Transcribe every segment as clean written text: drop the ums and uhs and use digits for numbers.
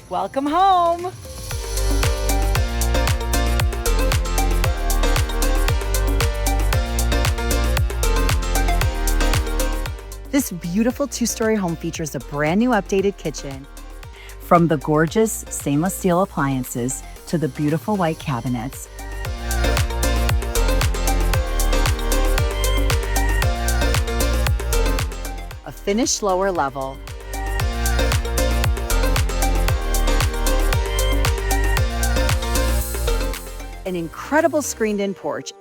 Welcome home. This beautiful two-story home features a brand new updated kitchen. From the gorgeous stainless steel appliances to the beautiful white cabinets, a finished lower level, an incredible screened-in porch,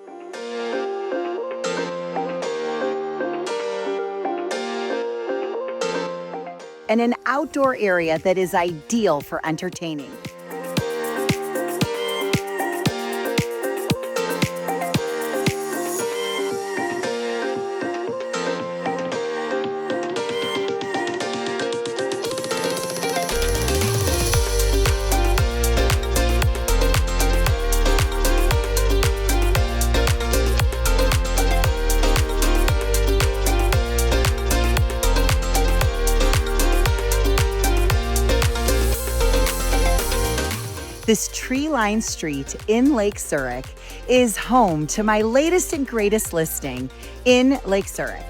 and an outdoor area that is ideal for entertaining. This tree-lined street in Lake Zurich is home to my latest and greatest listing in Lake Zurich.